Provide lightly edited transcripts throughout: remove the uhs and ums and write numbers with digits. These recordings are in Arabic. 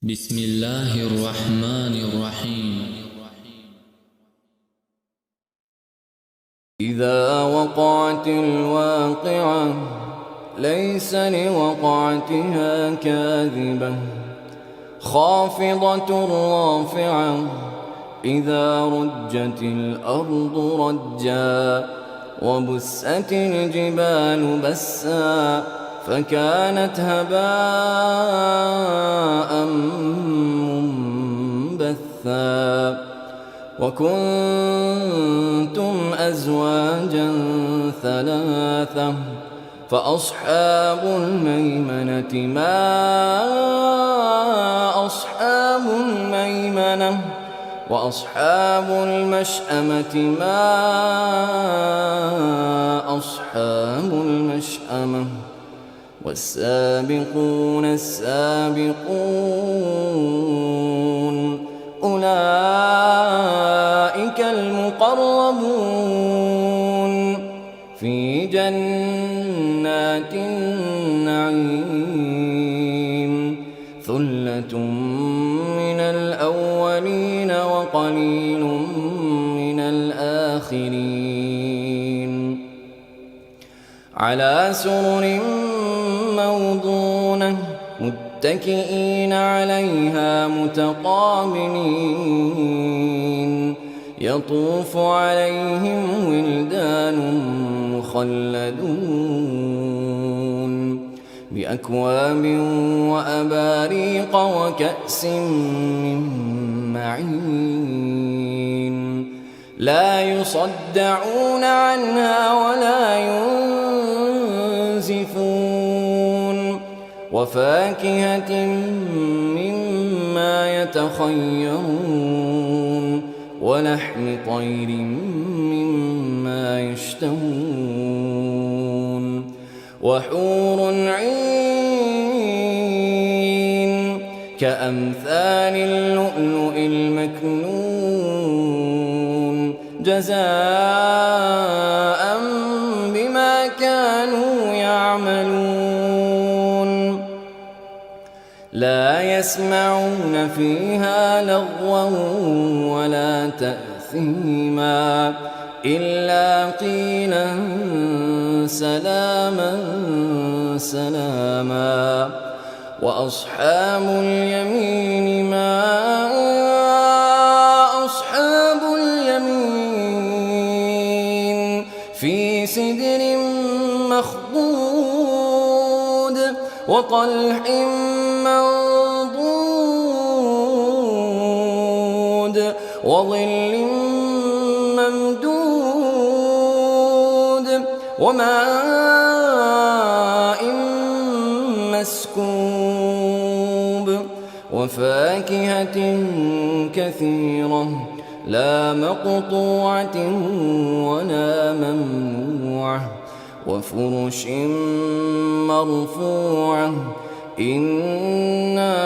بسم الله الرحمن الرحيم. إذا وقعت الواقعة ليس لوقعتها كاذبة خافضة رافعة إذا رجت الأرض رجا وبست الجبال بسا فكانت هباء منبثا وكنتم أزواجا ثلاثة فأصحاب الميمنة ما أصحاب الميمنة وأصحاب المشأمة ما أصحاب المشأمة والسابقون السابقون أولئك المقربون في جنات النعيم ثلة من الأولين وقليل من الآخرين على سرر موضونة متكئين عليها متقابلين يطوف عليهم ولدان مخلدون بأكواب وأباريق وكأس من معين لا يصدعون عنها ولا ينزفون وفاكهة مما يتخيرون ولحم طير مما يشتهون وحور عين كأمثال اللؤلؤ المكنون جزاء بما كانوا يعملون لا يسمعون فيها لغوا ولا تأثيما إلا قيلا سلاما سلاما وأصحاب اليمين ما أصحاب اليمين في سدر مخضود وطلح منضود وظل ممدود وماء مسكوب وفاكهة كثيرة لا مقطوعة ولا ممنوعة وفرش مرفوعة إنا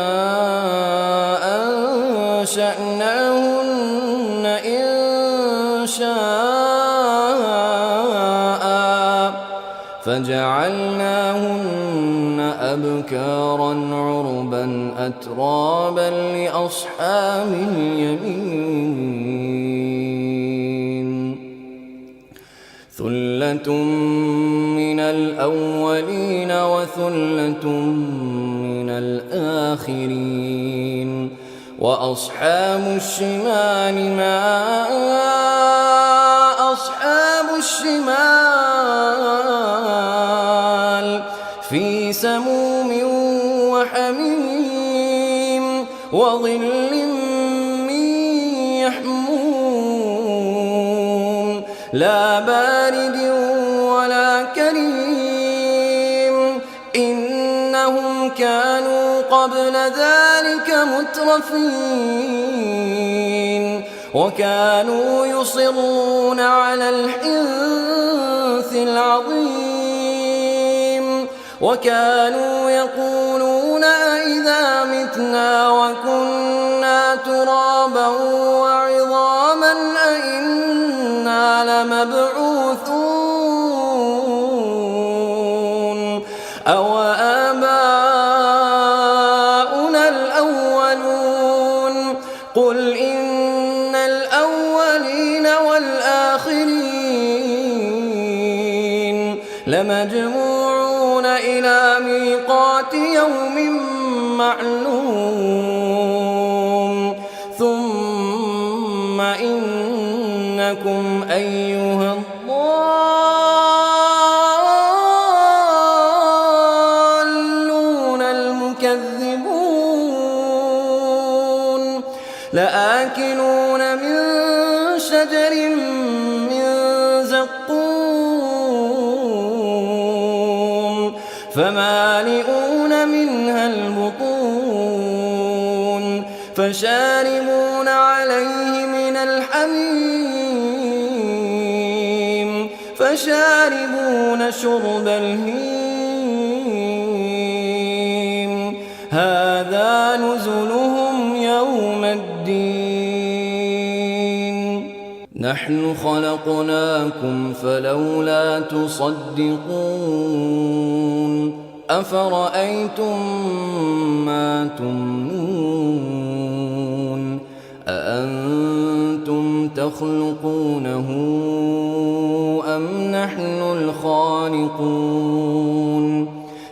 أنشأناهن إنشاء فجعلناهن أبكارا عربا أترابا لأصحاب اليمين ثلة من الأولين وثلة من الآخرين وأصحاب الشمال ما أصحاب الشمال في سموم وحميم وظل من يحموم لا بارد ولا كريم إنهم كانوا قبل ذلك مترفين وكانوا يصرون على الحنث العظيم وكانوا يقولون أئذا متنا وكنا ترابا وعظاما أئنا لمبعوثون أو آباؤنا الأولون الأولون قل إن الأولين والآخرين لمجموعون إلى ميقات يوم معلوم ثم إنكم أيها الضالون المكذبون لآكلون من شجر من زقوم فمالئون منها البطون فشاربون عليه من الحميم فشاربون شرب الهيم هذا نزلهم يوم الدين نحن خلقناكم فلولا تصدقون أفرأيتم ما تمنون أأنتم تخلقونه أم نحن الخالقون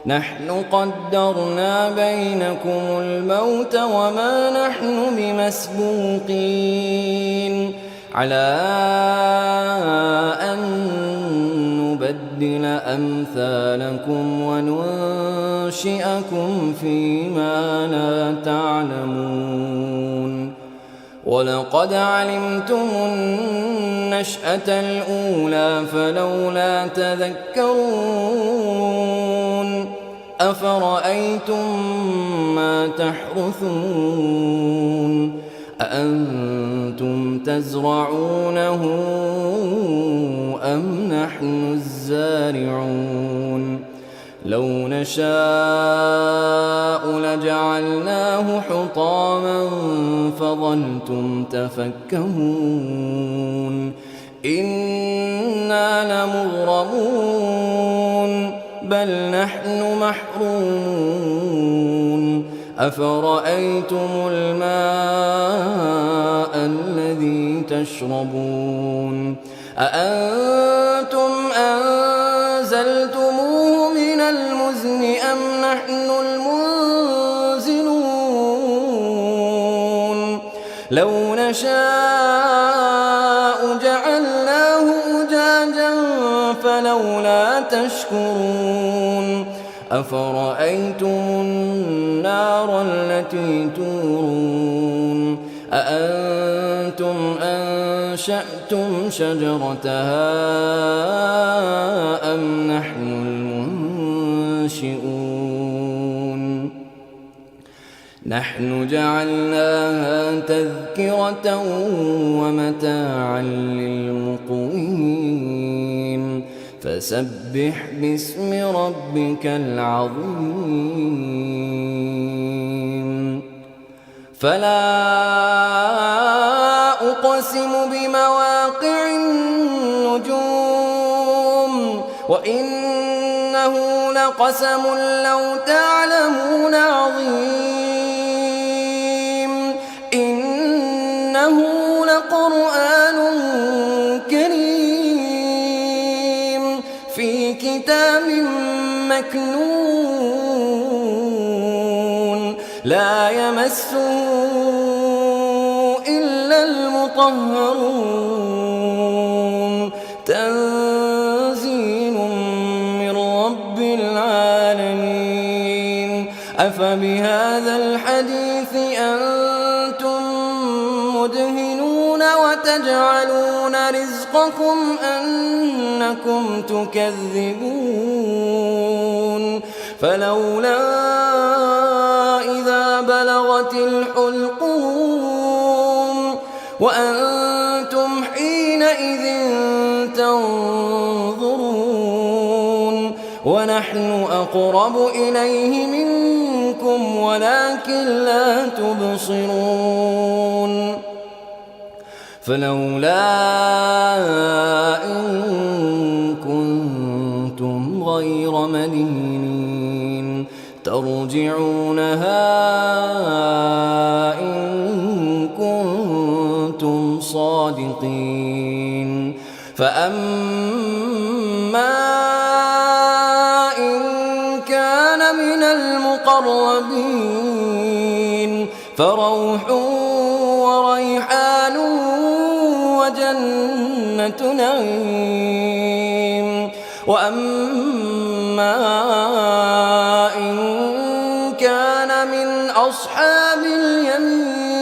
نحن قدرنا بينكم الموت وما نحن بمسبوقين على أن نبدل أمثالكم وننشئكم فيما لا تعلمون ولقد علمتم النشأة الأولى فلولا تذكرون أفرأيتم ما تحرثون أأنتم تزرعونه أم نحن الزارعون لو نشاء لجعلناه حطاما فظلتم تفكهون إنا لمغرمون بل نحن محرومون أفرأيتم الماء الذي تشربون أأنتم أنزلتموه من المزن أم نحن المنزلون لو نشاء جعلناه أجاجا فلولا تشكرون أفرأيتم النار التي تورون أأنتم أنشأتم شجرتها أم نحن المنشئون نحن جعلناها تذكرة ومتاعا للمقوين فسبح باسم ربك العظيم فلا أقسم بمواقع النجوم وإنه لقسم لو تعلمون عظيم إنه لقرآن كريم في كتاب مكنون لا يمسه إلا المطهرون تنزيل من رب العالمين أفبهذا الحديث أنتم مدهنون وتجعلون رزقكم أنكم تكذبون فلولا إذا بلغت الحلقوم وأنتم حينئذ تنظرون ونحن أقرب إليه منكم ولكن لا تبصرون فلولا إن كنتم غير مدينين ترجعونها فأما إن كان من المقربين فروح وريحان وجنة نعيم. وأما إن كان من أصحاب اليمين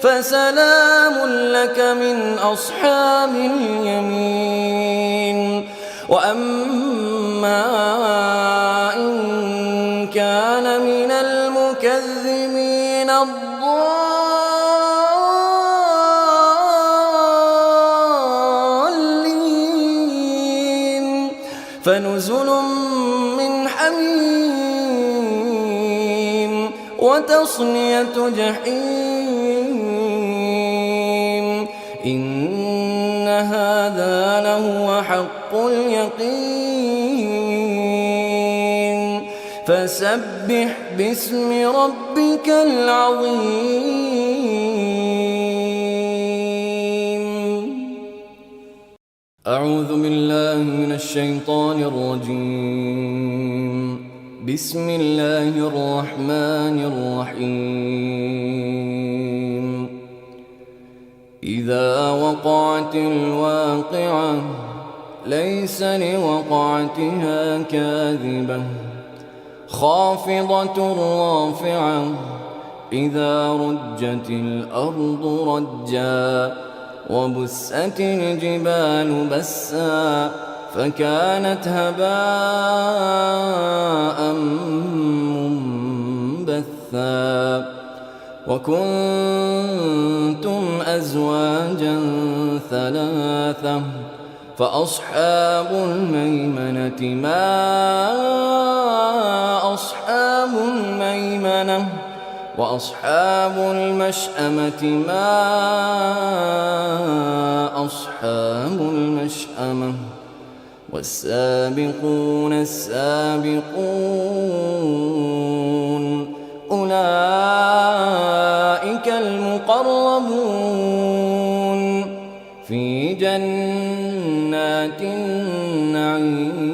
فسلام لك من أصحاب اليمين. وأما إن كان من المكذبين الضالين فنزل من حميم وتصلية جحيم. إن هذا لهو حق اليقين. فسبح باسم ربك العظيم. أعوذ بالله من الشيطان الرجيم. بسم الله الرحمن الرحيم. إذا وقعت الواقعة ليس لوقعتها كاذبة خافضة رافعة إذا رجت الأرض رجا وبست الجبال بسا فكانت هباء منبثا وكنتم أزواجا ثلاثة فأصحاب الميمنة ما أصحاب الميمنة وأصحاب المشأمة ما أصحاب المشأمة والسابقون السابقون أولئك المقربون في جنات النعيم.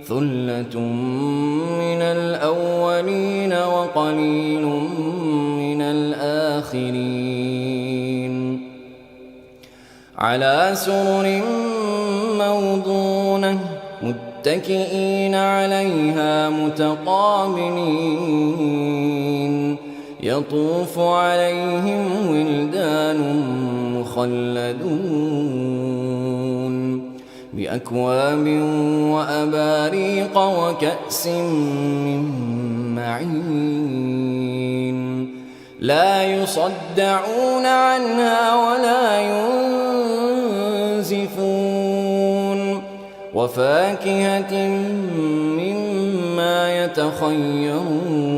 ثلة من الأولين وقليل من الآخرين على سرر موضونة متكئين عليها متقابلين يطوف عليهم ولدان مخلدون بأكواب وأباريق وكأس من معين لا يصدعون عنها ولا ينزفون وفاكهة مما يتخيرون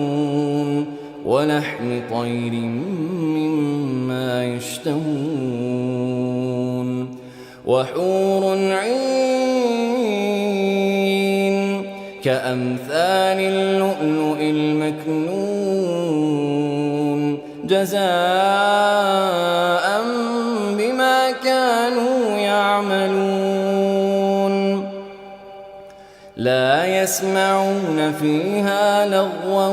ولحم طير مما يشتهون وحور عين كأمثال اللؤلؤ المكنون جزاء بما كانوا يعملون لا يسمعون فيها لغوا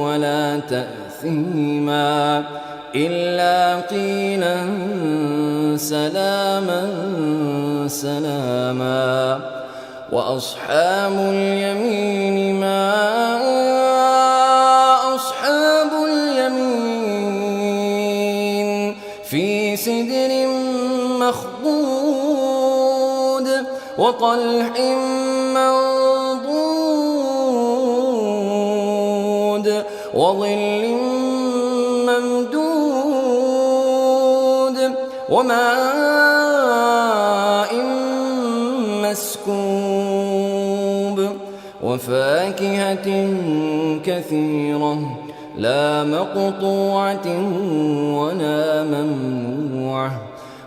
ولا تأثيما إلا قيلا سلاما سلاما وأصحاب اليمين ما أصحاب اليمين في سدر مخضود وطلح منضود وظل ممدود وماء مسكوب وفاكهة كثيرة لا مقطوعة ولا ممنوعة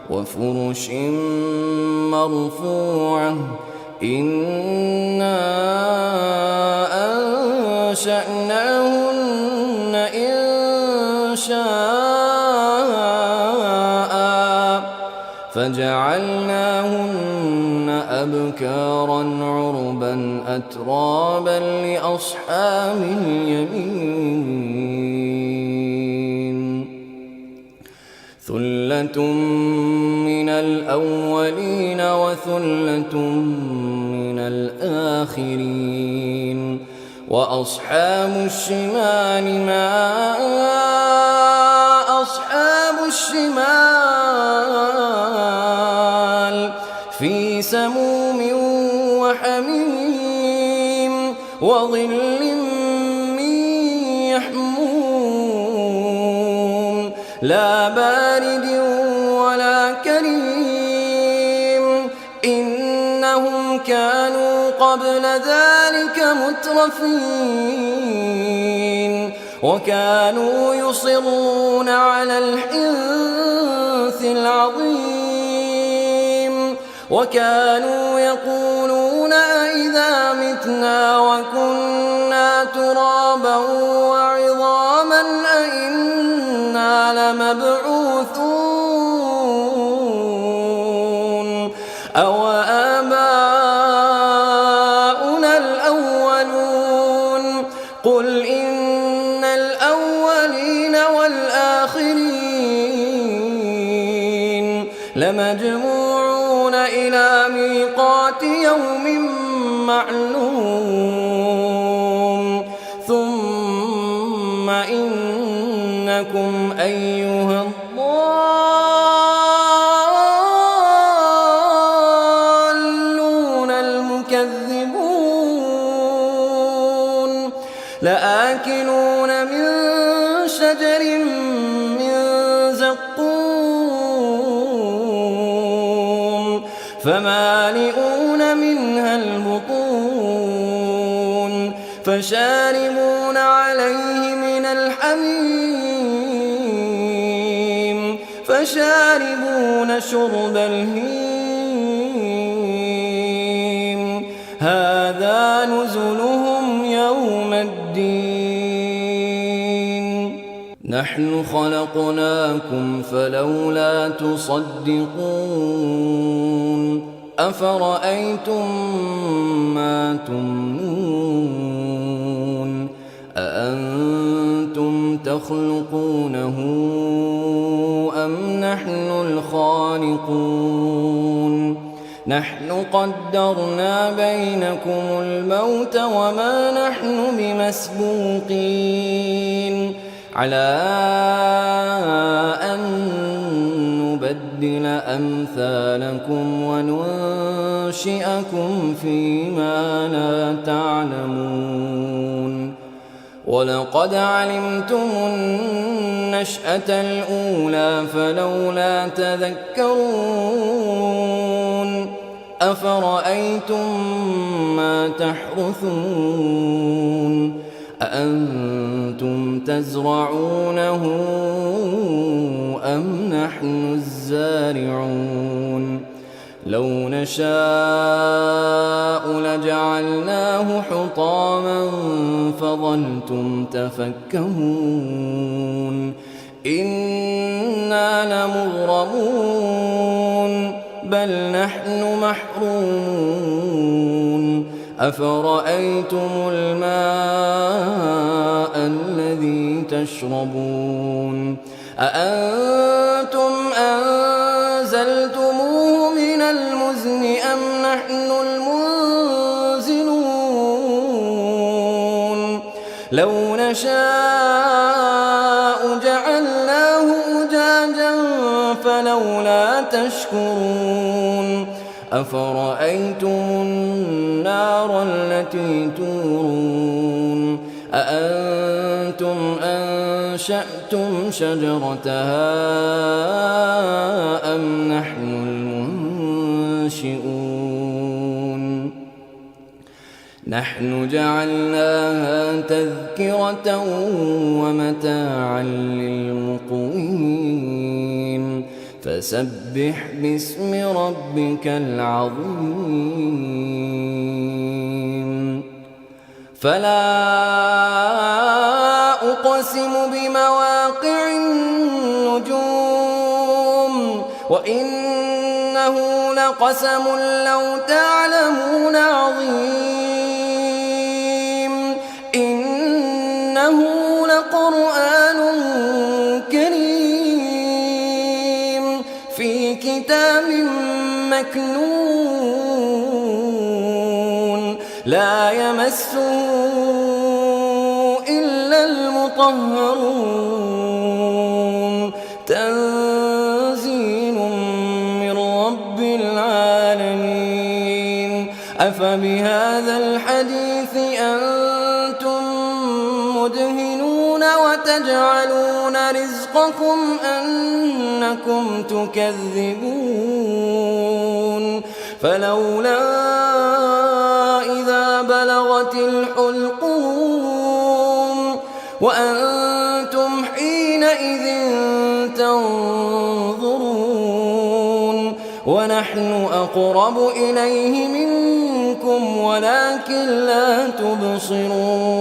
وفرش مرفوعة إنا أنشأناهن إن شاء فجعلناهن أبكارا عربا أترابا لأصحاب اليمين ثلة من الأولين وثلة من الآخرين وأصحاب الشمال ما أصحاب الشمال في سموم وحميم وظل من يحموم لا بارد ولا كريم إنهم كانوا قبل ذلك مترفين وكانوا يصرون على الحنث العظيم وكانوا يقولون أئذا متنا وكنا ترابا وعظاما أئنا لمبعوثون أو آباؤنا الأولون قل إن الأولين والآخرين لمجموعون إلى ميقات يوم معلوم ثم إنكم أيها الضالون المكذبون لآكلون من شجر من زقوم فمالئون منها البطون فشاربون عليه من الحميم فشاربون شرب الهيم هذا نزلهم يوم الدين نحن خلقناكم فلولا تصدقون أفرأيتم ما تمنون أأنتم تخلقونه أم نحن الخالقون نحن قدرنا بينكم الموت وما نحن بمسبوقين على أن نبدل أمثالكم وننشئكم فيما لا تعلمون ولقد علمتم النشأة الأولى فلولا تذكرون أفرأيتم ما تحرثون أأنتم تزرعونه أم نحن الزارعون لو نشاء لجعلناه حطاما فظلتم تفكهون إنا لمغرمون بل نحن محرومون أفرأيتم الماء الذي تشربون أأنتم أنزلتموه من المزن أم نحن المنزلون لو نشاء جعلناه أجاجا فلولا تشكرون أفرأيتم النار التي تورون أأنتم أنشأتم شجرتها أم نحن المنشئون نحن جعلناها تذكرة ومتاعا للمقوين فسبح باسم ربك العظيم فلا أقسم بمواقع النجوم وإن إنه لقسم لو تعلمون عظيم إنه لقرآن كريم في كتاب مكنون لا يمسه إلا المطهرون تنزيل من رب العالمين أفبهذا الحديث أنتم مدهنون وتجعلون رزقكم أنكم تكذبون فلولا إذا بلغت الحلقوم وأنتم حينئذ تنظرون ونحن أقرب إليه منكم ولكن لا تبصرون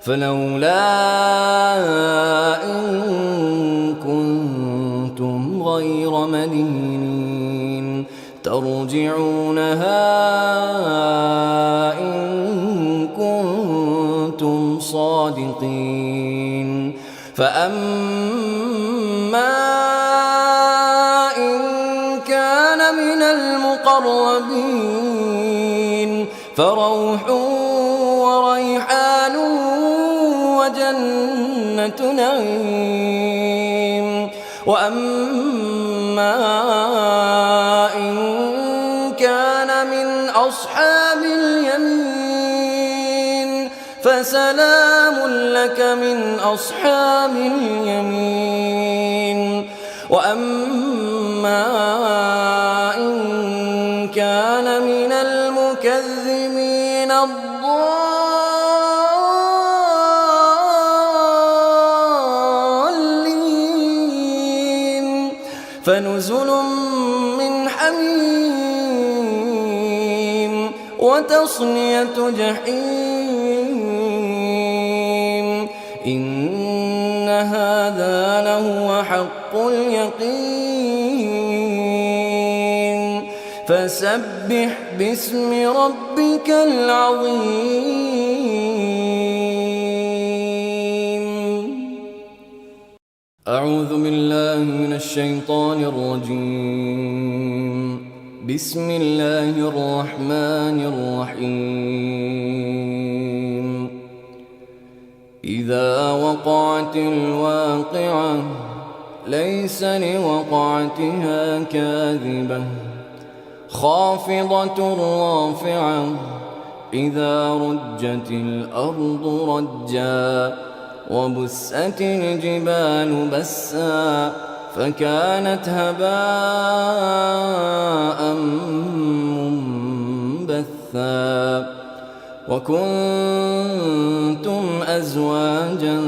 فلولا إن كنتم غير مدينين ترجعونها إن كنتم صادقين فأما إن كان من المقربين فروح وريحان وجنة نعيم وأما إن كان من أصحاب اليمين فسلام لك من أصحاب اليمين وأما إن كان من المكذبين الضالين فنزل من حميم وتصلية جحيم إن هذا لهو حق اليقين فسبح باسم ربك العظيم أعوذ بالله من الشيطان الرجيم بسم الله الرحمن الرحيم إذا وقعت الواقعة ليس لوقعتها كاذبة خافضة رافعة إذا رجت الأرض رجا وبست الجبال بسا فكانت هباء منبثا وكنتم أزواجا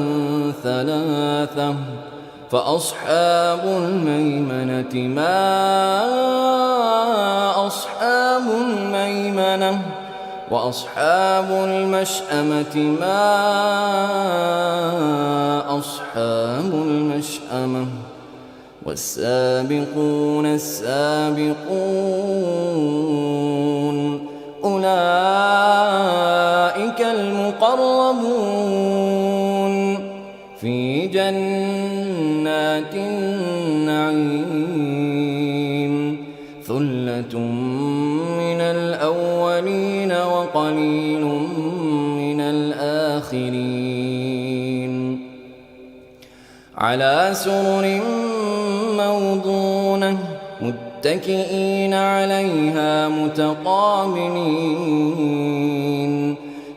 ثلاثة فأصحاب الميمنة ما أصحاب الميمنة وأصحاب المشأمة ما أصحاب المشأمة والسابقون السابقون أولئك المقربون في جنات النعيم ثلة من الأولين وقليل من الآخرين على سرر موضونة متكئين عليها متقابلين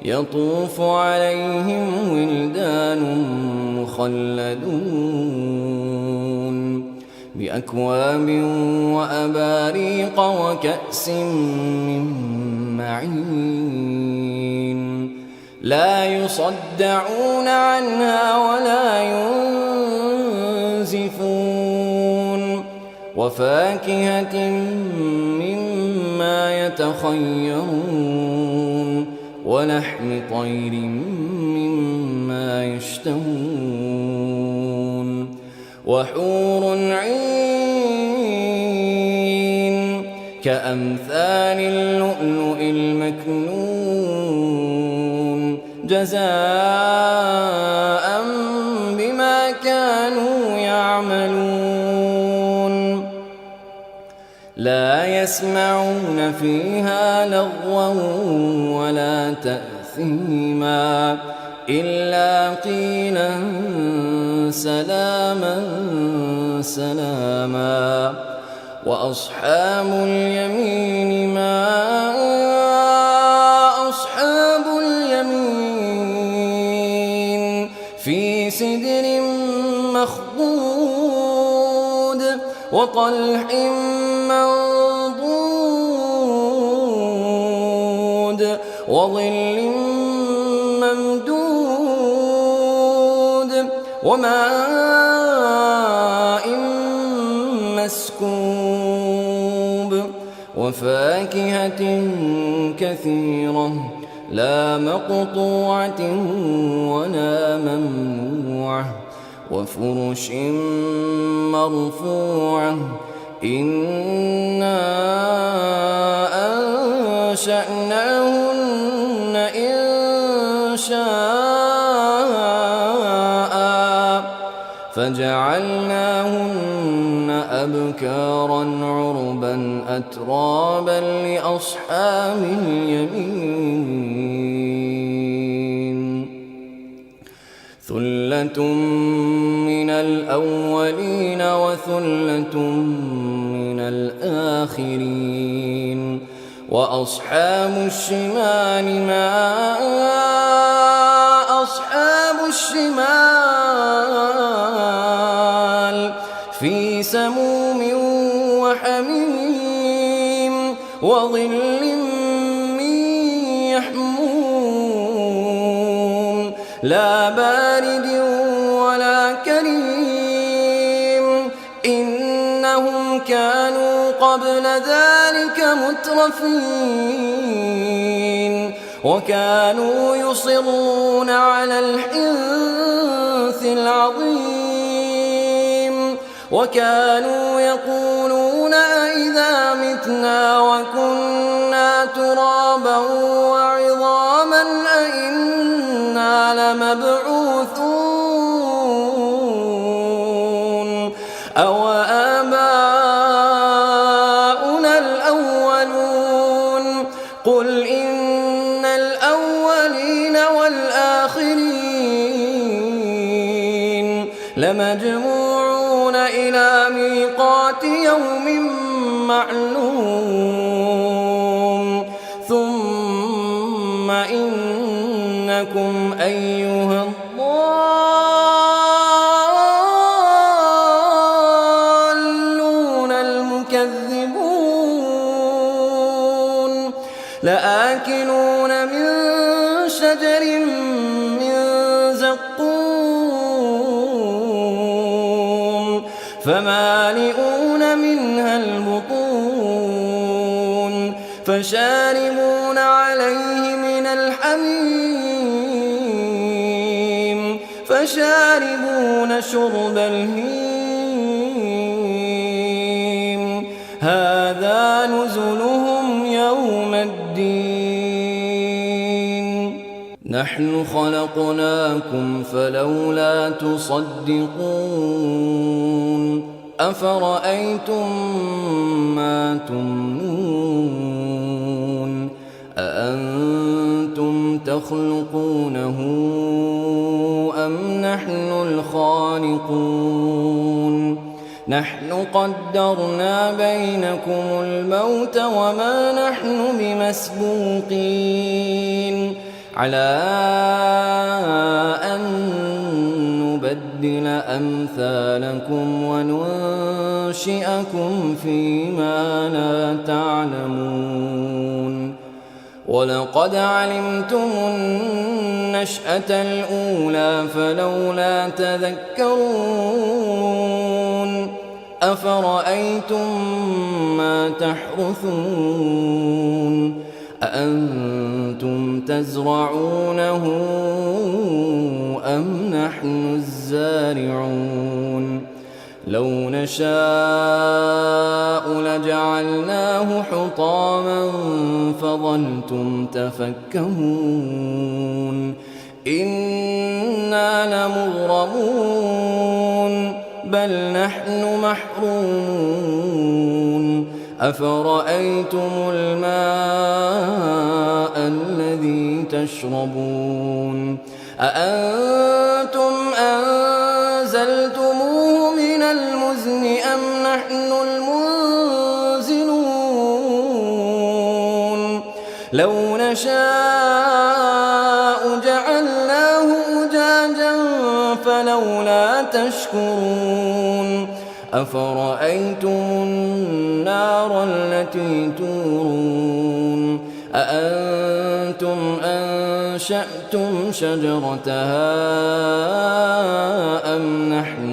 يطوف عليهم ولدان مخلدون بأكواب وأباريق وكأس من معين لا يصدعون عنها ولا ينزفون وفاكهة مما يتخيرون ولحم طير مما يشتهون وحور عين كأمثال اللؤلؤ المكنون جزاء بما كانوا يعملون لا يسمعون فيها لغوا ولا تأثيما إلا قيلا سلاما سلاما وأصحاب اليمين ما أصحاب اليمين في سدر مخضود وطلح منضود وظل ممدود وماء مسكوب وفاكهة كثيرة لا مقطوعة ولا ممنوعة وفرش مرفوعة إنا أنشأناهن إنشاء فجعلناهن أبكارا عربا أترابا لأصحاب اليمين ثلة من الأولين وثلة من الآخرين وأصحاب الشمال ما أصحاب الشمال في سموم وحميم وظل من يحموم لا بارد ولا كريم إنهم كانوا قبل ذلك مترفين وكانوا يصرون على الحنث العظيم وكانوا يقولون أئذا متنا وكنا ترابا وعظاما أئنا لمبعوثون أو آباؤنا الأولون قل إن الأولين والآخرين لمجموعون إلى ميقات يوم معلوم ثم إنكم أيها الضالون المكذبون لآكلون من شجر من زقوم فمالئون منها البطون فشاربون عليه من الحميم فشاربون شرب الهيم هذا نزلهم يوم الدين نحن خلقناكم فلولا تصدقون أفرأيتم ما تمنون أأنتم تخلقونه أم نحن الخالقون نحن قدرنا بينكم الموت وما نحن بمسبوقين على أن نبدل أمثالكم وننشئكم فيما لا تعلمون ولقد علمتم النشأة الأولى فلولا تذكرون أفرأيتم ما تحرثون أأنتم تزرعونه أم نحن الزارعون لو نشاء لجعلناه حطاما فظلتم تفكهون إنا لمغرمون بل نحن محرومون أفرأيتم الماء الذي تشربون أأنتم أنزلتموه من المزن أم نحن المنزلون لو نشاء جعلناه أجاجا فلولا تشكرون أفرأيتم النار التي تورون أأنتم أنشأتم شجرتها أم نحن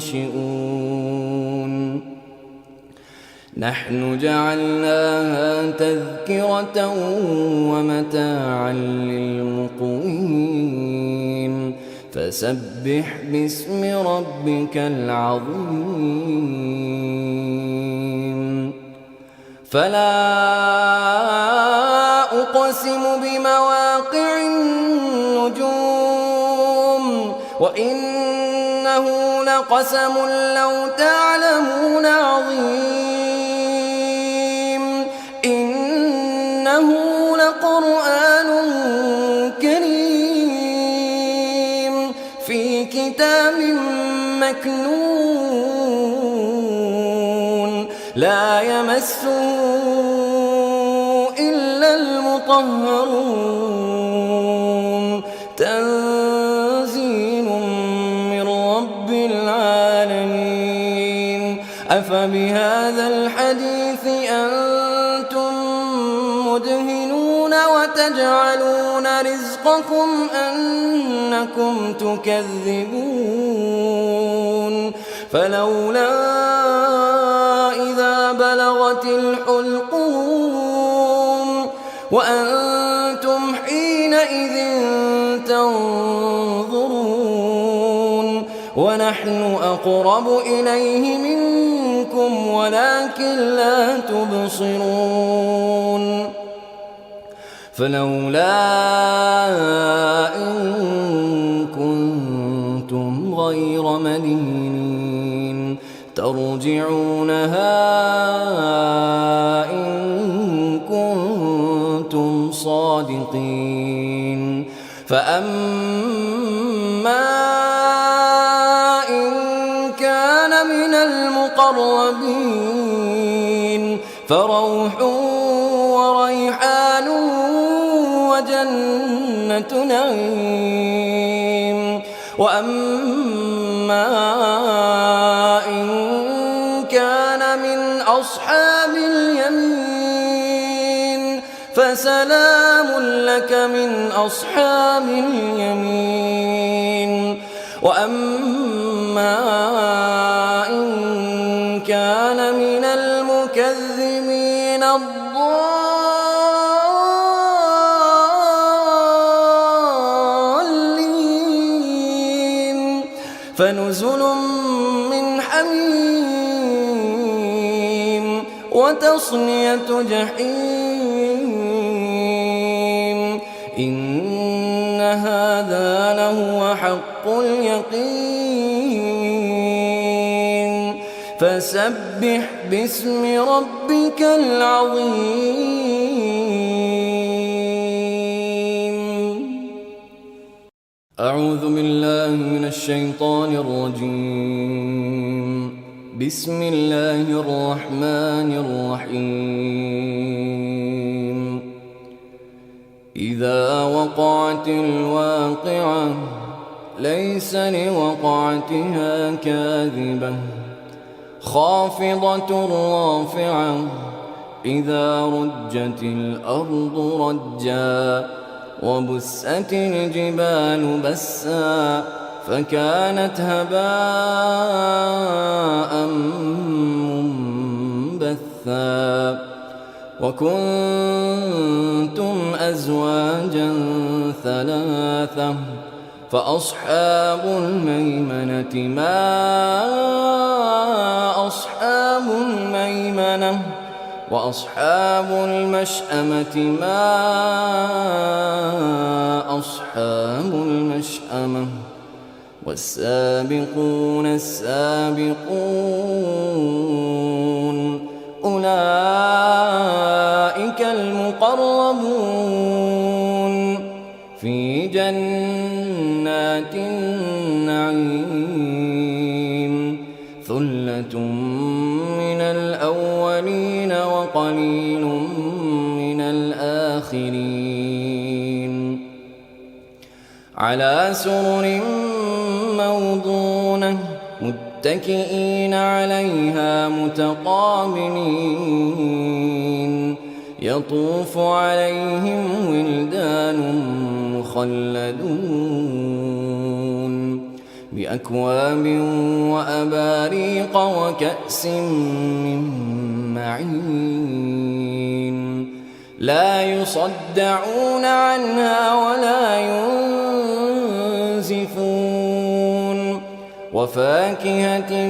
المنشئون نحن جعلناها تذكرة ومتاعا للمقوين فسبح باسم ربك العظيم فلا أقسم بمواقع النجوم وإنه لقسم لو تعلمون عظيم إنه لقرآن كريم في كتاب مكنون لا يمسه إلا المطهرون تنزيل من رب العالمين أفبهذا الحديث أنتم مدهنون وتجعلون رزقكم أنكم تكذبون فلولا إذا بلغت الحلقوم وأنتم حينئذ تنظرون ونحن أقرب إليه منكم ولكن لا تبصرون فلولا إن كنتم غير مدينين ترجعونها إن كنتم صادقين فأما إن كان من المقربين فروح وريحان وجنة نعيم وأما إن كان من أصحاب اليمين فسلام لك من أصحاب اليمين وأما إن كان من المكذبين الضالين فنزل من حميم وتصلية جحيم إن هذا لهو حق اليقين فسبح باسم ربك العظيم أعوذ بالله من الشيطان الرجيم بسم الله الرحمن الرحيم إذا وقعت الواقعة ليس لوقعتها كاذبة خافضة رافعة إذا رجت الأرض رجا وبست الجبال بسا فكانت هباء منبثا وكنتم أزواجا ثلاثة فأصحاب الميمنة ما أصحاب الميمنة وأصحاب المشأمة ما أصحاب المشأمة والسابقون السابقون أولئك المقربون في جنات النعيم ثلة من الأولين وقليل من الآخرين على سرر موضونة متكئين عليها متقابلين يطوف عليهم ولدان مخلدون بأكواب وأباريق وكأس من معين لا يصدعون عنها ولا ينزفون وفاكهة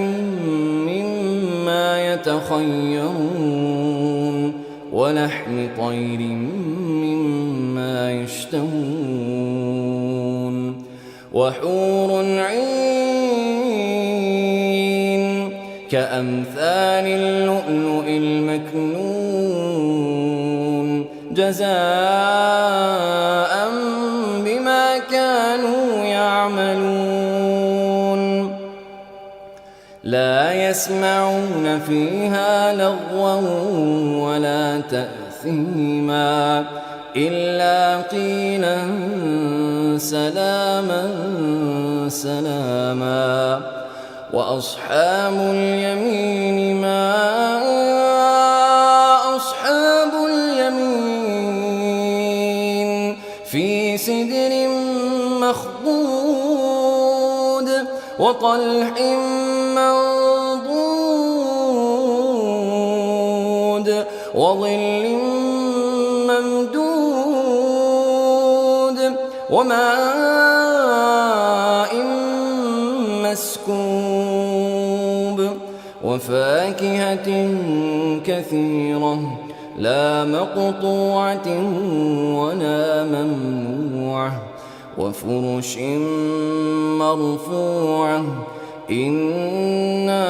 مما يتخيرون ولحم طير مما يشتهون وحور عين كأمثال اللؤلؤ المكنون جزاء بما كانوا يعملون لا يسمعون فيها لغوا ولا تأثيما إلا قيلا سلاما سلاما وأصحاب اليمين ما أصحاب اليمين في سدر مخضود وطلح منضود وظل ممدود وماء مسكوب وفاكهة كثيرة لا مقطوعة ولا ممنوعة وفرش مرفوعة إنا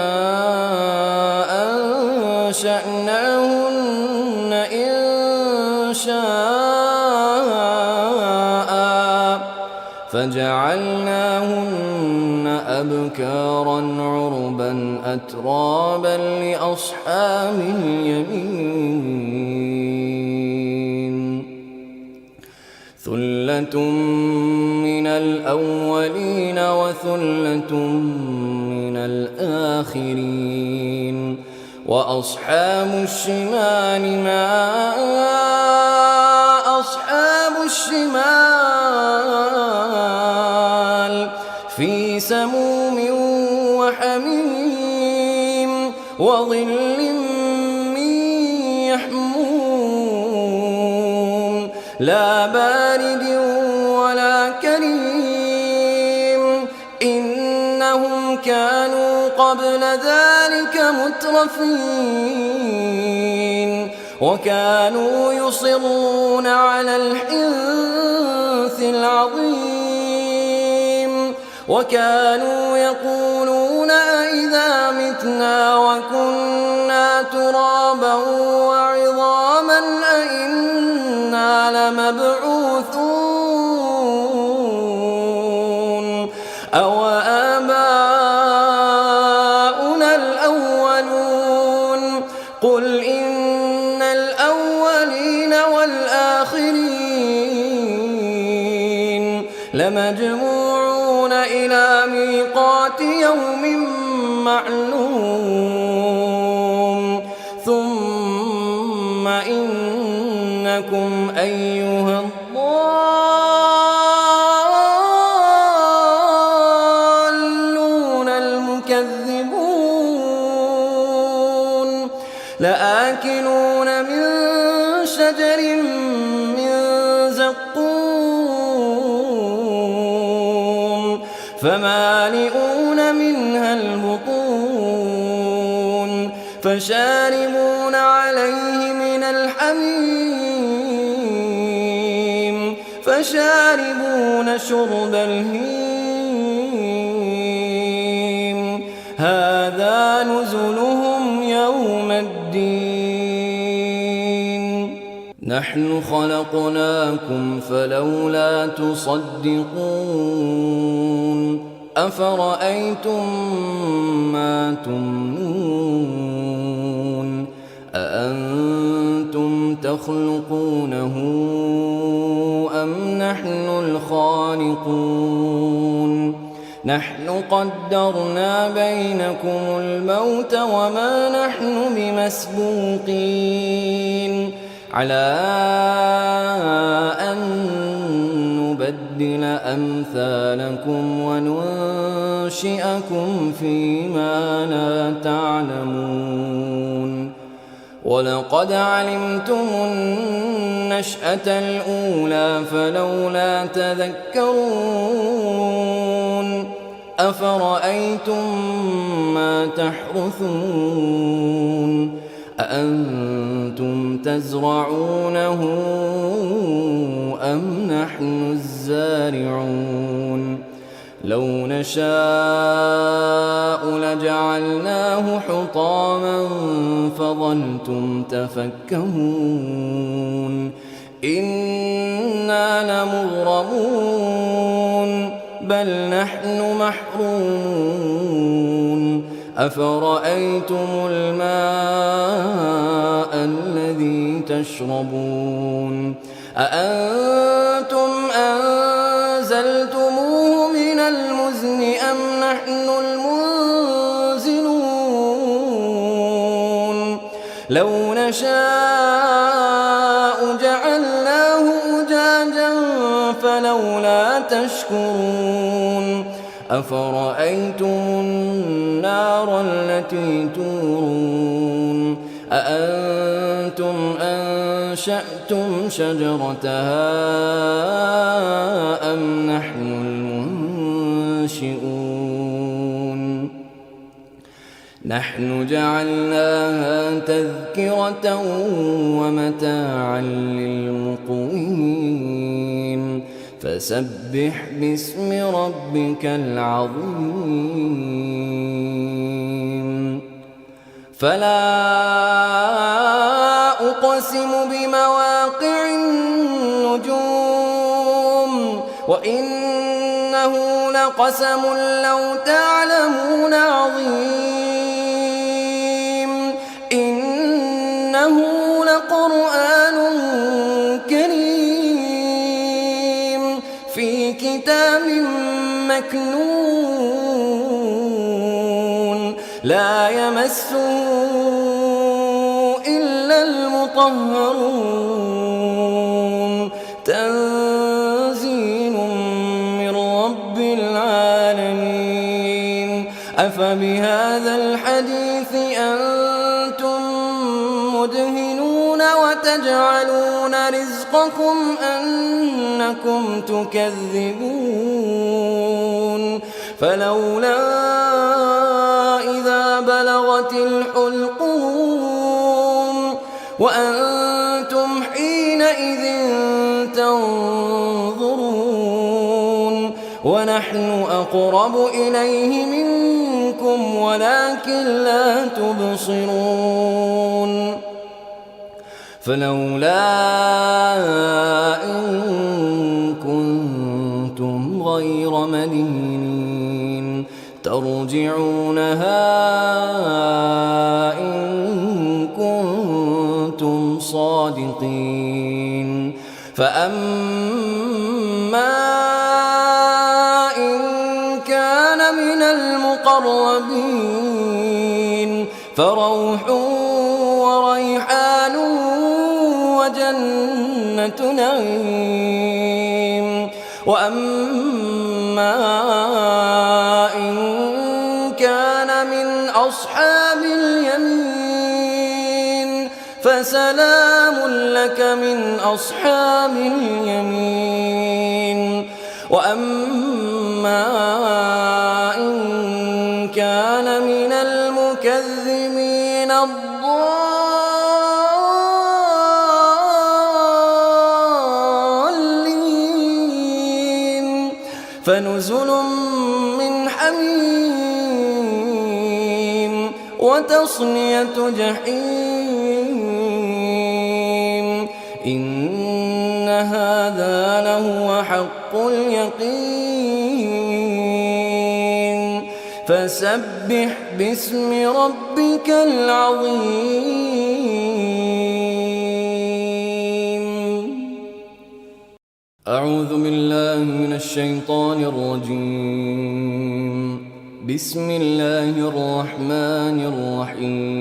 أنشأناهن إنشاء فجعلناهن أبكارا عربا أترابا لأصحاب اليمين ثلة من الأولين وثلة من الآخرين وأصحاب الشمال ما أصحاب الشمال في سموم وحميم وظل من يحموم لا بارد ولا كريم إنهم كانوا قبل ذلك مترفين وكانوا يصرون على الحنث العظيم وكانوا يقولون أئذا متنا وكنا ترابا وعظاما أئنا لمبعوثون أو آباؤنا الأولون قل إن الأولين والآخرين لمجموعون إلى ميقات يوم معلوم ثم إنكم أيها الضالون المكذبون لآكلون من شجر من زقوم فمالئون منها البطون فشاربون عليه من الحميم فشاربون شرب الهيم هذا نزلهم يوم الدين نحن خلقناكم فلولا تصدقون أفرأيتم ما تمنون أأنتم تخلقونه أم نحن الخالقون نحن قدرنا بينكم الموت وما نحن بمسبوقين على أن نبدل أمثالكم وننشئكم فيما لا تعلمون ولقد علمتم النشأة الأولى فلولا تذكرون أفرأيتم ما تحرثون أأنتم تزرعونه أم نحن الزارعون لو نشاء لجعلناه حطاما فظلتم تفكهون إنا لمغرمون بل نحن محرومون أفرأيتم الماء الذي تشربون أأنتم أنزلتموه من المزن أم نحن المنزلون لو نشاء جعلناه أجاجا فلولا تشكرون أفرأيتم النار التي تورون أأنتم أنشأتم شجرتها أم نحن المنشئون نحن جعلناها تذكرة ومتاعا للمقوين فسبح باسم ربك العظيم فلا أقسم بمواقع النجوم وإنه لقسم لو تعلمون عظيم إنه لقرآن كريم في كتاب مكنون لا يمسه إلا المطهرون تنزيل من رب العالمين أفبهذا الحديث أنتم مدهنون وتجعلون رزقكم أنكم تكذبون فلولا إذا بلغت الحلقوم وأنتم حينئذ تنظرون ونحن أقرب إليه منكم ولكن لا تبصرون فلولا إن كنتم غير مدينين ترجعونها إن كنتم صادقين فأما إن كان من المقربين فروح وريحان وجنة نعيم وأما إن كان من أصحاب اليمين فسلام لك من أصحاب اليمين وأما إن كان من المكذبين الضالين فنزل من حميم وتصلية جحيم إن هذا لهو حق اليقين فسبح باسم ربك العظيم. أعوذ بالله من الشيطان الرجيم. بسم الله الرحمن الرحيم.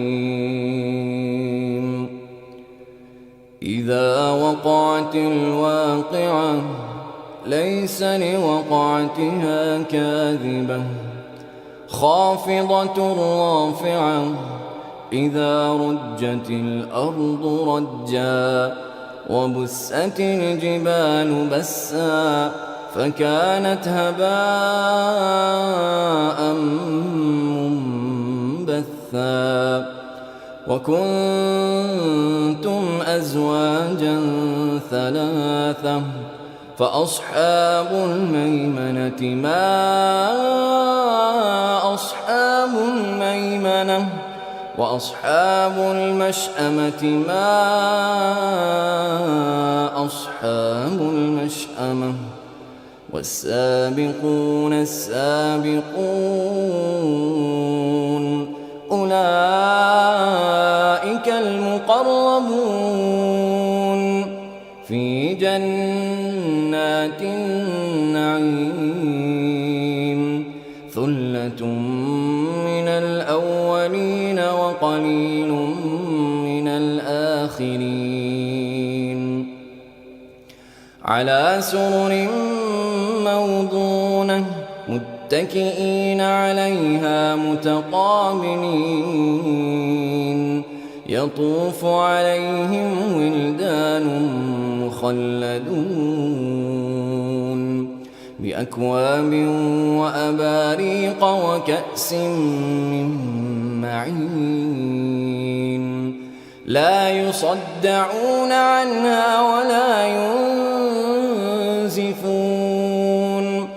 إذا وقعت الواقعة ليس لوقعتها كاذبة خافضة رافعة إذا رجت الأرض رجا وبست الجبال بسا فكانت هباء منبثا وكنتم أزواجا ثلاثة فأصحاب الميمنة ما أصحاب الميمنة وأصحاب المشأمة ما أصحاب المشأمة والسابقون السابقون أولئك المقربون في جنات النعيم ثلة من الأولين وقليل من الآخرين على سرر موضونة متكئين عليها متقابلين يطوف عليهم ولدان مخلدون بأكواب وأباريق وكأس من معين لا يصدعون عنها ولا ينزفون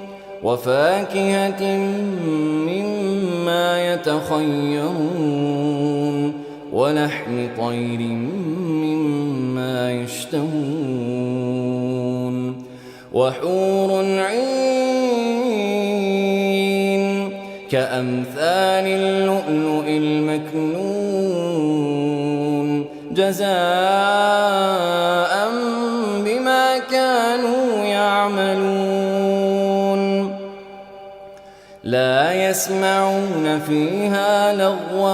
وفاكهة مما يتخيرون ولحم طير مما يشتهون وحور عين كأمثال اللؤلؤ المكنون جزاء بما كانوا يعملون لا يسمعون فيها لغوا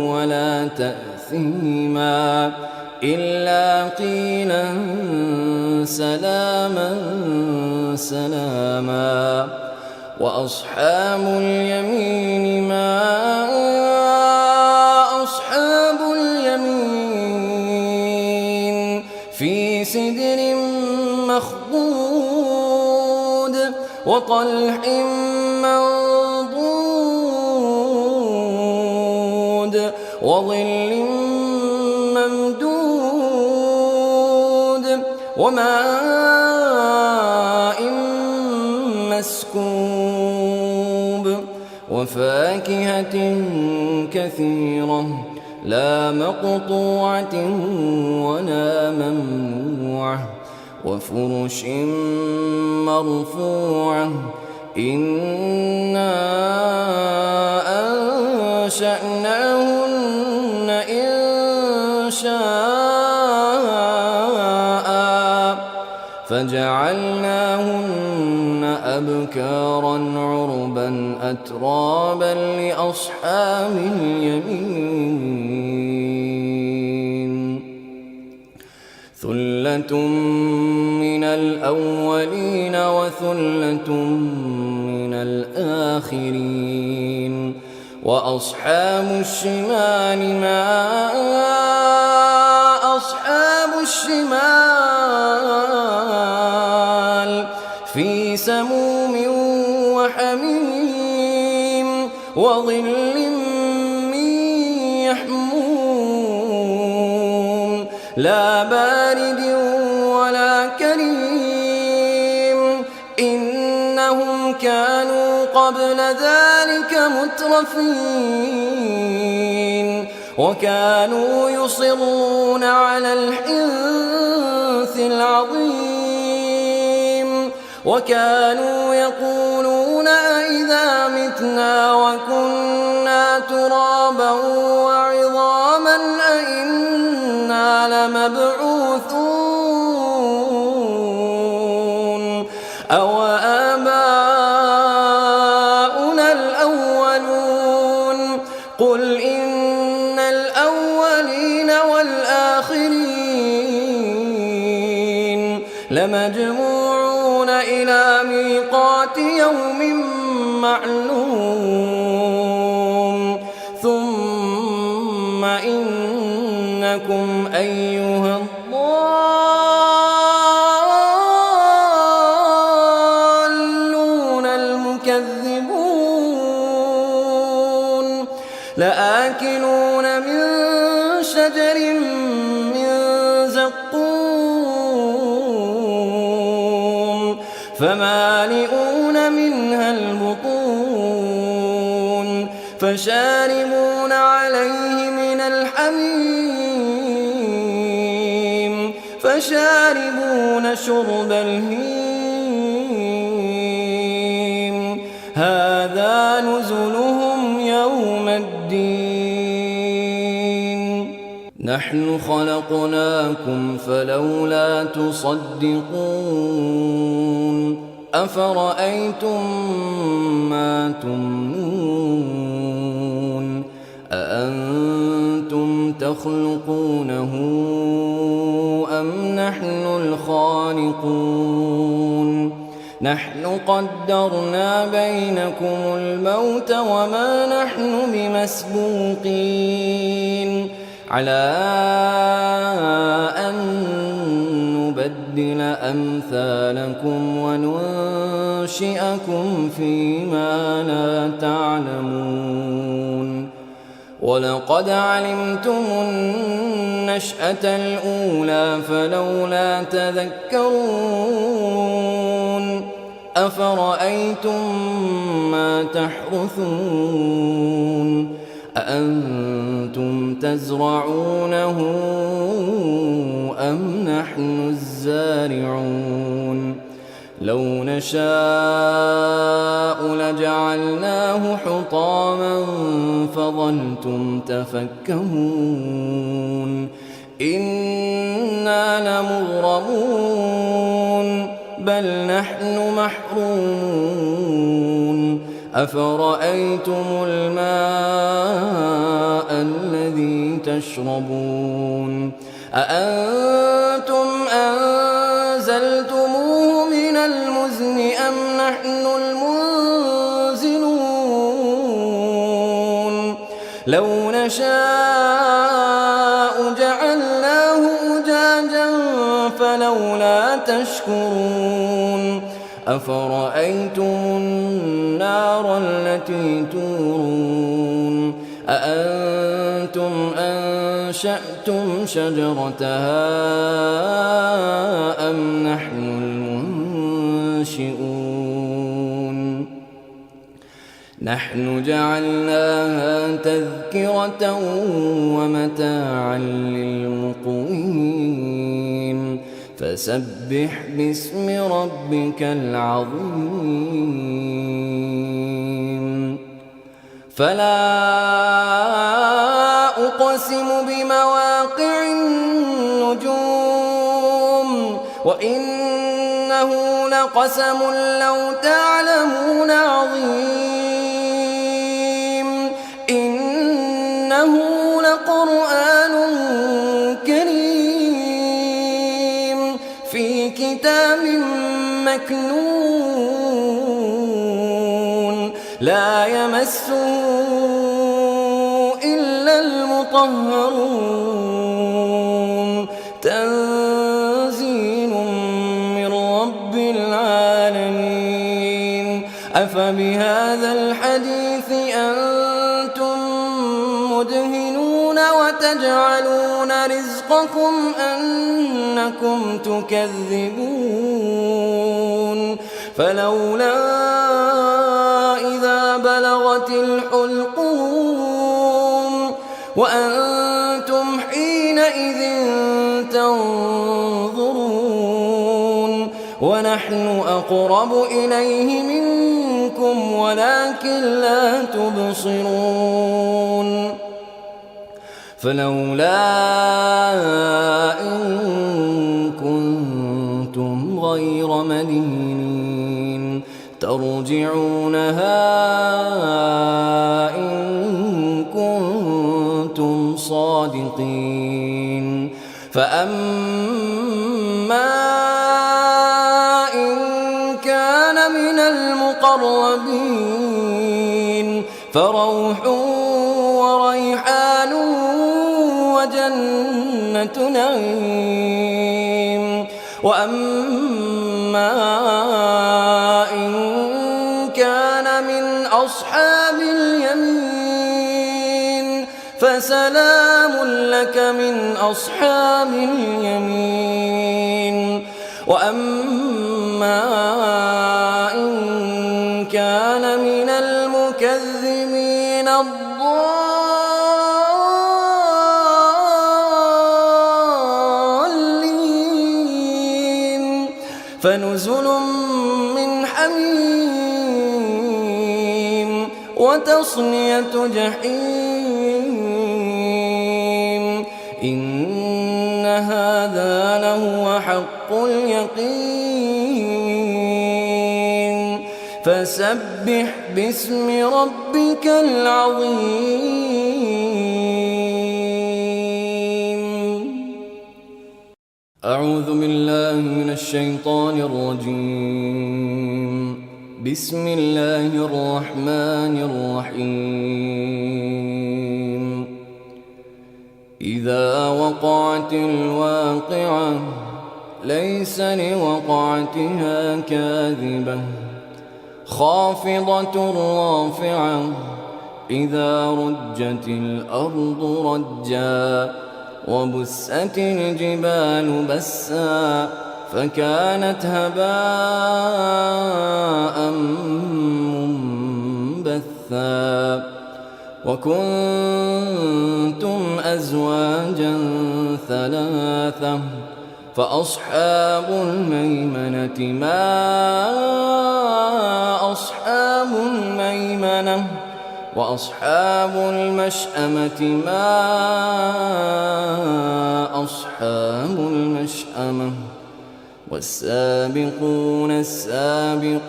ولا تأثيما إلا قيلا سلاما سلاما وأصحاب اليمين ما أصحاب اليمين في سدر مخضود وطلح منضود وظل ممدود وماء مسكوب وفاكهة كثيرة لا مقطوعة ولا ممنوعة وفرش مرفوعة إنا أنشأناهن إنشاء فجعلناهن أبكارا عربا أترابا لأصحاب اليمين ثلة من الأولين وثلة من الآخرين وأصحاب الشمال ما أصحاب الشمال في في سموم وحميم وظل من يحموم لا بارد ولا كريم إنهم كانوا قبل ذلك مترفين وكانوا يصرون على الحنث العظيم وكانوا يقولون أئذا متنا وكنا ترابا وعظاما أئنا لمبعوثون أو آباؤنا الأولون قل إن الأولين والآخرين لمجموعون إلى ميقات يوم معلوم ثم إنكم أيها الضالون المكذبون لآكلون من شجر من زقوم فمالئون منها البطون فشاربون عليه من الحميم فشاربون شرب الهيم هذا نزلهم يوم الدين نحن خلقناكم فلولا تصدقون أفرأيتم ما تمنون أأنتم تخلقونه أم نحن الخالقون نحن قدرنا بينكم الموت وما نحن بمسبوقين على أن نبدل أمثالكم وننشئكم فيما لا تعلمون ولقد علمتم النشأة الأولى فلولا تذكرون أفرأيتم ما تحرثون أأنتم تزرعونه أم نحن الزارعون لو نشاء لجعلناه حطاما فظلتم تفكهون إنا لمغرمون بل نحن محرومون أفرأيتم الماء الذي تشربون أأنتم أنزلتموه من المزن أم نحن المنزلون لو نشاء جعلناه أجاجا فلولا تشكرون أفرأيتم النار التي تورون أأنتم أنشأتم شجرتها أم نحن المنشئون نحن جعلناها تذكرة ومتاعا للمقوين فسبح باسم ربك العظيم فلا أقسم بمواقع النجوم وإنه لقسم لو تعلمون عظيم إنه لقرآن كريم في كتاب مكنون لا يمسه إلا المطهرون تنزيل من رب العالمين أفبهذا الحديث أنتم مدهنون وتجعلون رزقكم أنكم تكذبون فلولا إذا بلغت الحلقوم وأنتم حينئذ تنظرون ونحن أقرب إليه منكم ولكن لا تبصرون فلولا إن كنتم غير مدينين ترجعونها إن كنتم صادقين فأما إن كان من المقربين فروح وريحان وجنة نعيم وأما إن كان من أصحاب اليمين فسلام لك من أصحاب اليمين وأما إن كان من المكذبين الضالين فنزل من حميم وتصلية جحيم إن هذا لهو حق اليقين فسبح باسم ربك العظيم. أعوذ بالله من الشيطان الرجيم. بسم الله الرحمن الرحيم. إذا وقعت الواقعة ليس لوقعتها كاذبة خافضة رافعة إذا رجت الأرض رجا وبست الجبال بسا فكانت هباء منبثا وكنتم أزواجا ثلاثة فأصحاب الميمنة ما أصحاب الميمنة وأصحاب المشأمة ما أصحاب المشأمة والسابقون السابقون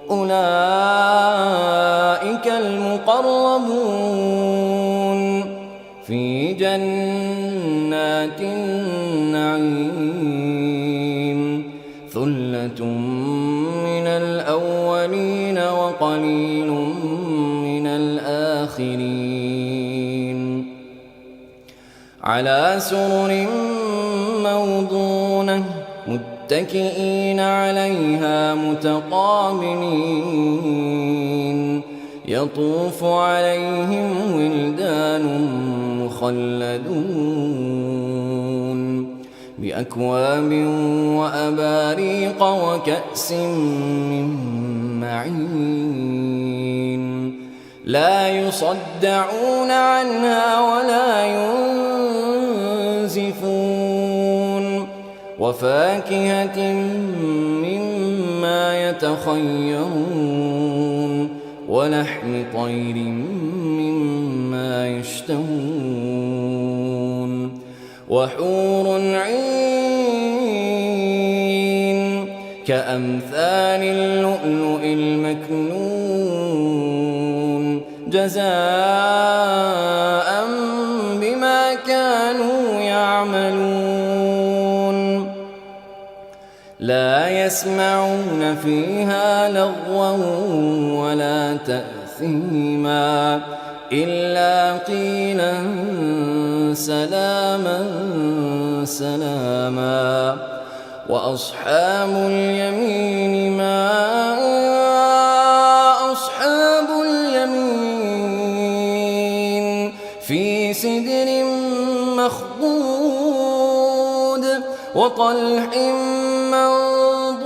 أولئك المقربون في جنات النعيم ثلة من الأولين وقليل من الآخرين على سرر موضونة متكئين عليها متقابلين يطوف عليهم ولدان مخلدون بأكواب وأباريق وكأس من معين لا يصدعون عنها ولا ينزفون وفاكهة مما يتخيرون ولحم طير مما يشتهون وحور عين كأمثال اللؤلؤ المكنون جزاء بما كانوا يعملون لا يسمعون فيها لغوا ولا تأثيما إلا قيلا سلاما سلاما وأصحاب اليمين وطلح منضود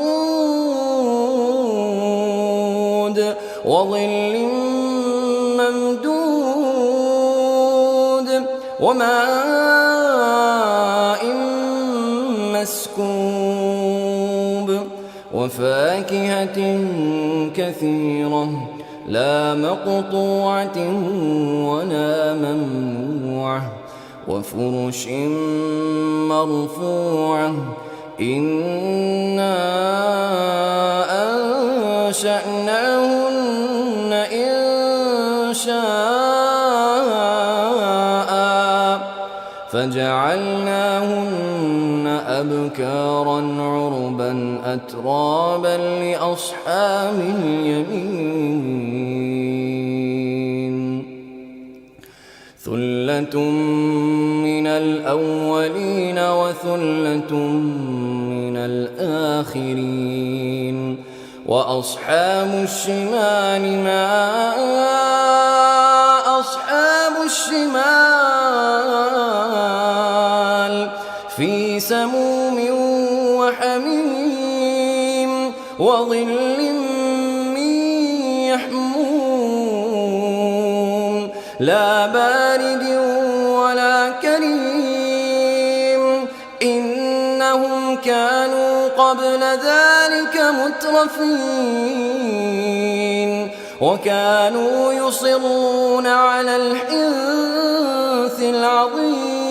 وظل ممدود وماء مسكوب وفاكهة كثيرة لا مقطوعة ولا ممنوعة وفرش مرفوعة إنا أنشأناهن إنشاء فجعلناهن أبكارا عربا أترابا لأصحاب اليمين ثلة من الأولين وثلة من الآخرين وأصحاب الشمال ما أصحاب الشمال في سموم وحميم وظل من يحموم لا بارد ولا كريم إنهم كانوا قبل ذلك مترفين وكانوا يصرون على الحنث العظيم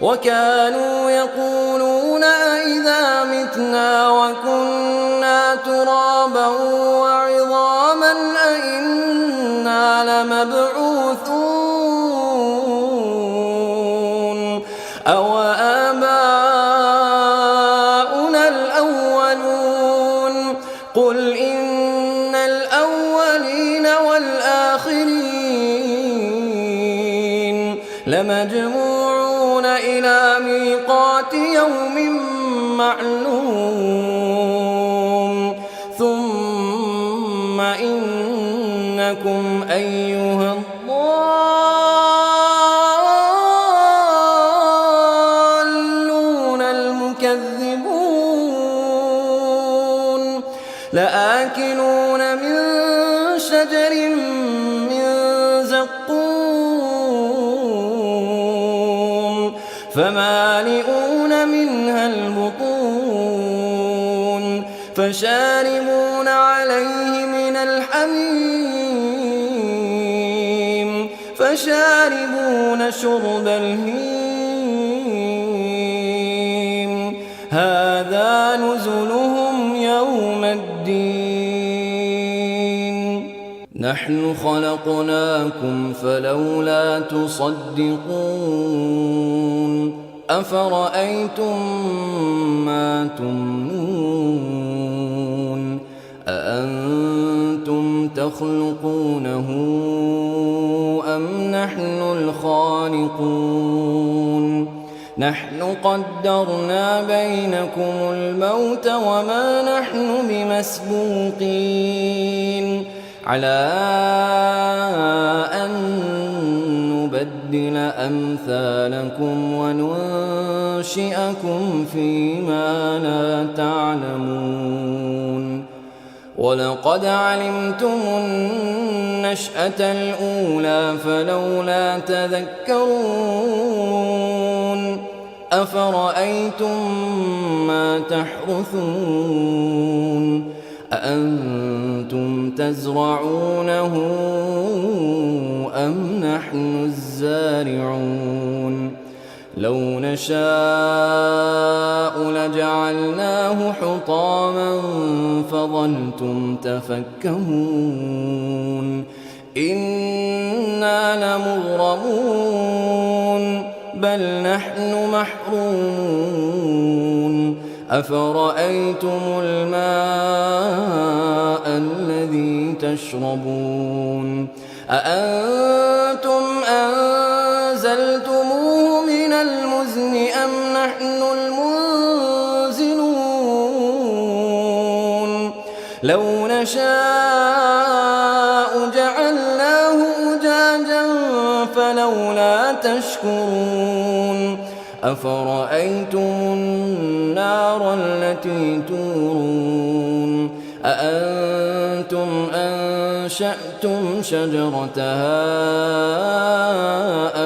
وكانوا يقولون أئذا متنا وكنا ترابا وعظاما أئنا لمبعوثون أو آباؤنا الأولون قل إن الأولين والآخرين لمجموعون إلى ميقات يوم معلوم ثم إنكم أيها الضالون المكذبون لآكلون من شجر من زقوم فمالئون منها البطون فشاربون عليه من الحميم فشاربون شرب الهيم هذا نزلهم يوم الدين نحن خلقناكم فلولا تصدقون أفرأيتم ما تمنون أأنتم تخلقونه أم نحن الخالقون نحن قدرنا بينكم الموت وما نحن بمسبوقين على أن نبدل أمثالكم وننشئكم فيما لا تعلمون ولقد علمتم النشأة الأولى فلولا تذكرون أفرأيتم ما تحرثون أأنتم تزرعونه أم نحن الزارعون لو نشاء لجعلناه حطاما فظلتم تفكهون إنا لمغرمون بل نحن محرومون أفرأيتم الماء الذي تشربون أأنتم أنزلتموه من المزن أم نحن المنزلون لو نشاء جعلناه أجاجا فلولا تشكرون أفرأيتم النار التي تورون أأنتم أنشأتم شجرتها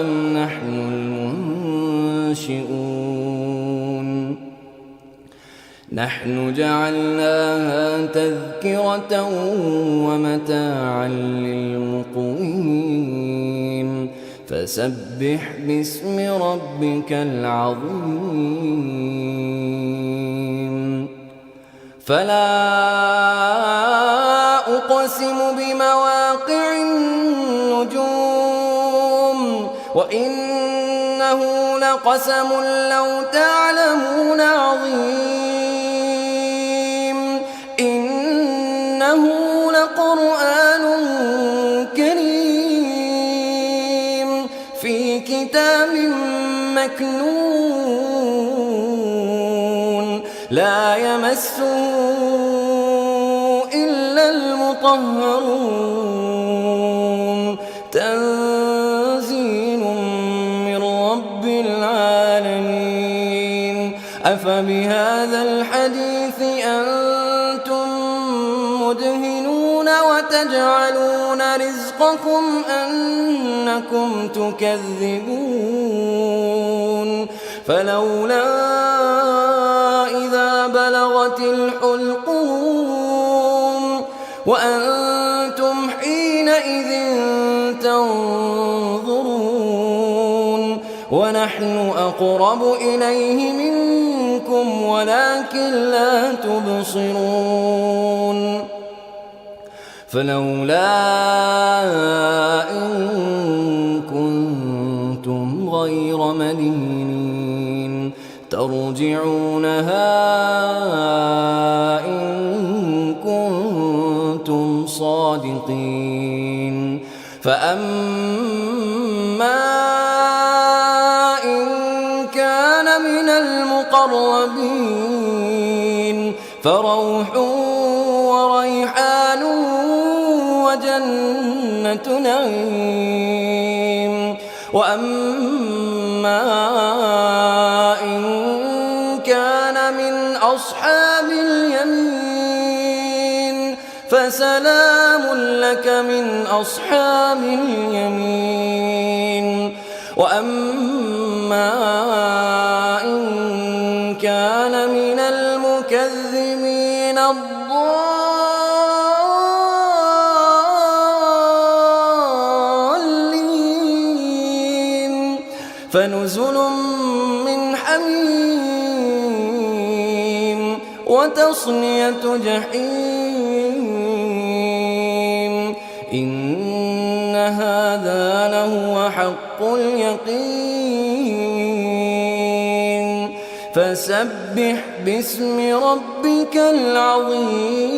أم نحن المنشئون نحن جعلناها تذكرة ومتاعا للمقوين فسبح باسم ربك العظيم فلا أقسم بمواقع النجوم وإنه لقسم لو تعلمون عظيم إنه لقرآن كريم في كتاب مكنون لا يمسه إلا المطهرون تنزيل من رب العالمين أفبهذا الحديث أنتم مدهنون وتجعلون رزقكم أنكم تكذبون فلولا إذا بلغت الحلقوم وأنتم حينئذ تنظرون ونحن أقرب إليه منكم ولكن لا تبصرون فلولا إن كنتم غير مدينين ترجعونها إن كنتم صادقين فأما إن كان من المقربين فروح وريحان وجنة نعيم وأما إن كان من أصحاب اليمين فسلام لك من أصحاب اليمين وأما إن كان من المكذبين الضالين فنزل من حميم وتصلية جحيم إن هذا لهو حق اليقين فسبح باسم ربك العظيم